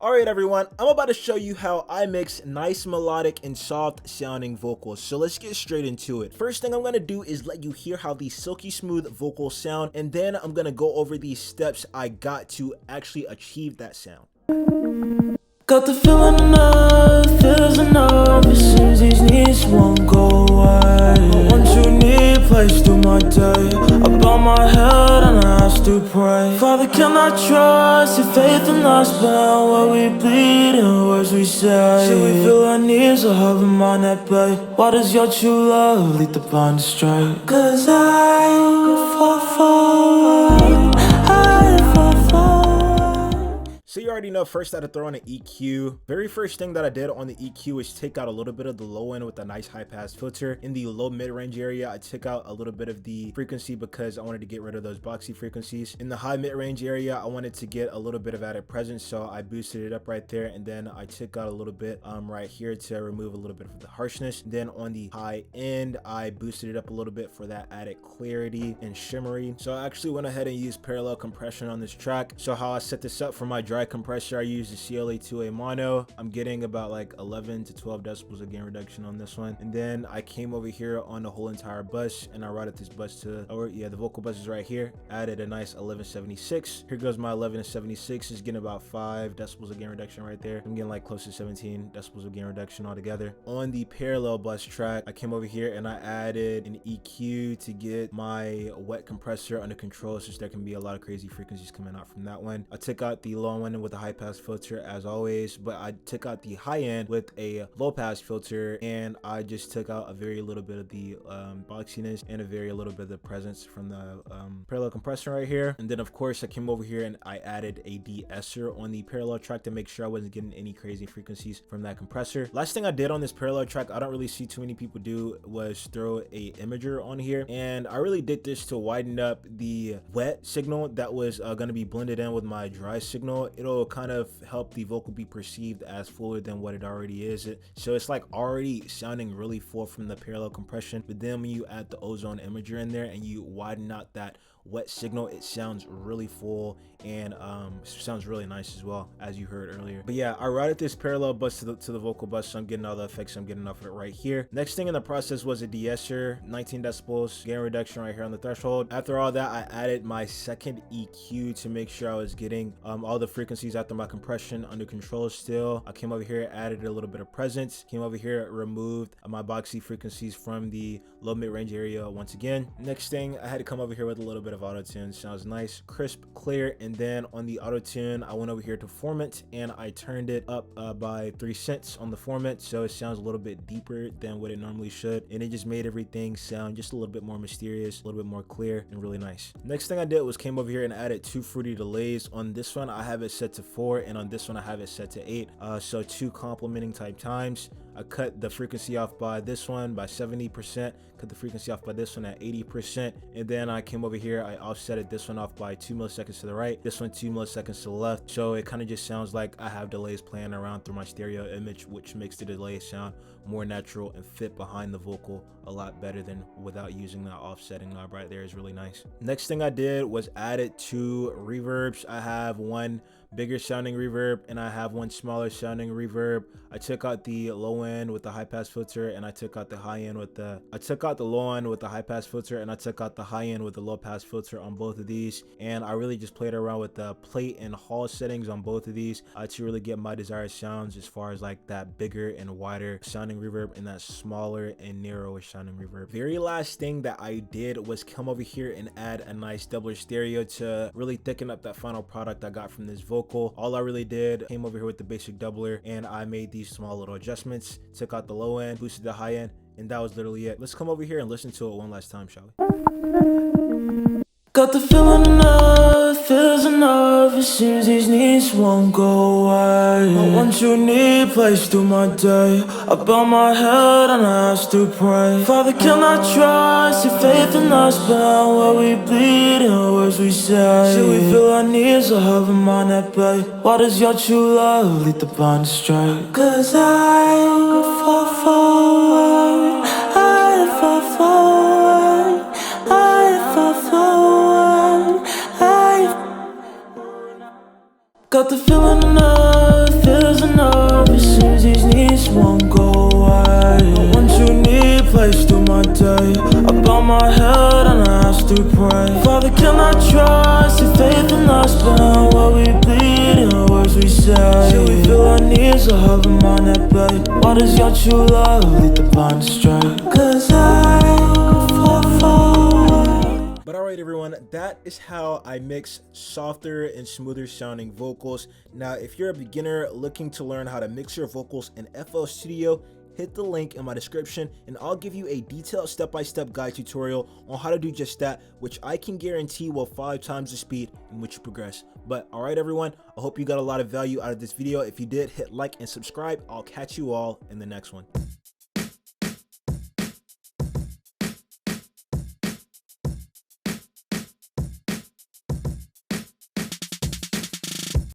Alright everyone, I'm about to show you how I mix nice melodic and soft sounding vocals, so let's get straight into it. First thing I'm going to do is let you hear how these silky smooth vocals sound, and then I'm going to go over these steps I got to actually achieve that sound. Got the feeling enough, feels enough. It seems these needs won't go away. I want you near place through my day. I bow my head and I ask to pray. Father, can I trust your faith in us? But where we bleed and words we say. Should we feel our needs or have a mind at bay? Why does your true love lead the blind astray? Cause I fall forward, I fall forward. So you already know, first I had to throw on an EQ. Very first thing that I did on the EQ is take out a little bit of the low end with a nice high pass filter. In the low mid-range area, I took out a little bit of the frequency because I wanted to get rid of those boxy frequencies. In the high mid-range area, I wanted to get a little bit of added presence, so I boosted it up right there, and then I took out a little bit right here to remove a little bit of the harshness. Then on the high end, I boosted it up a little bit for that added clarity and shimmery. So I actually went ahead and used parallel compression on this track. So how I set this up for my dry compressor, I use the CLA2A mono. I'm getting about like 11 to 12 decibels of gain reduction on this one, and then I came over here on the whole entire bus and I routed this bus to, the vocal bus is right here. Added a nice 1176. Here goes my 1176. Is getting about 5 decibels of gain reduction right there. I'm getting like close to 17 decibels of gain reduction altogether. On the parallel bus track, I came over here and I added an EQ to get my wet compressor under control, since there can be a lot of crazy frequencies coming out from that one. I took out the low end with a high pass filter as always, but I took out the high end with a low pass filter, and I just took out a very little bit of the boxiness and a very little bit of the presence from the parallel compressor right here. And then of course I came over here and I added a de-esser on the parallel track to make sure I wasn't getting any crazy frequencies from that compressor. Last thing I did on this parallel track, I don't really see too many people do, was throw a imager on here, and I really did this to widen up the wet signal that was going to be blended in with my dry signal. It'll kind of help the vocal be perceived as fuller than what it already is. So it's like already sounding really full from the parallel compression, but then when you add the ozone imager in there and you widen out that wet signal, it sounds really full and sounds really nice as well, as you heard earlier. But yeah, I routed this parallel bus to the vocal bus, so I'm getting all the effects. I'm getting off of it right here. Next thing in the process was a de-esser, 19 decibels gain reduction right here on the threshold. After all that, I added my second EQ to make sure I was getting all the frequencies after my compression under control still. I came over here, added a little bit of presence, came over here, removed my boxy frequencies from the low mid-range area once again. Next thing, I had to come over here with a little bit of auto tune. Sounds nice, crisp, clear. And then on the auto tune, I went over here to formant and I turned it up by 3 cents on the formant, so it sounds a little bit deeper than what it normally should, and it just made everything sound just a little bit more mysterious, a little bit more clear, and really nice. Next thing I did was came over here and added 2 fruity delays. On this one I have it set to 4, and on this one I have it set to 8, so 2 complementing type times. I cut the frequency off by this one by 70%, cut the frequency off by this one at 80%, and then I came over here, I offsetted this one off by 2 milliseconds to the right, this one 2 milliseconds to the left, so it kind of just sounds like I have delays playing around through my stereo image, which makes the delay sound more natural and fit behind the vocal a lot better than without using that offsetting knob right there. Is really nice. Next thing I did was added 2 reverbs. I have one bigger sounding reverb and I have one smaller sounding reverb. I took out the low end with the high pass filter, and I took out the high end with the low end with the high pass filter, and I took out the high end with the low pass filter on both of these. And I really just played around with the plate and hall settings on both of these to really get my desired sounds, as far as like that bigger and wider sounding reverb and that smaller and narrower sounding reverb. Very last thing that I did was come over here and add a nice doubler stereo to really thicken up that final product I got from this vocal. All I really did, came over here with the basic doubler and I made these small little adjustments, took out the low end, boosted the high end, and that was literally it. Let's come over here and listen to it one last time, shall we? Got the feeling enough, feels enough. It seems these needs won't go away. I want you near place through my day. I bow my head and I ask to pray. Father, can I trust your faith in us? But where we bleed and words we say. Should we feel our needs or have a mind at bay? Why does your true love lead the blind astray? Cause I fall forward, I fall forward, I fall forward. Got the feeling enough. day. Till we feel our needs, so have them on that bed. Why does your true love lead the blind astray? Cause I fall far. But alright everyone, that is how I mix softer and smoother sounding vocals. Now if you're a beginner looking to learn how to mix your vocals in FL Studio, hit the link in my description and I'll give you a detailed step-by-step guide tutorial on how to do just that, which I can guarantee will 5 times the speed in which you progress. But alright everyone, I hope you got a lot of value out of this video. If you did, hit like and subscribe. I'll catch you all in the next one.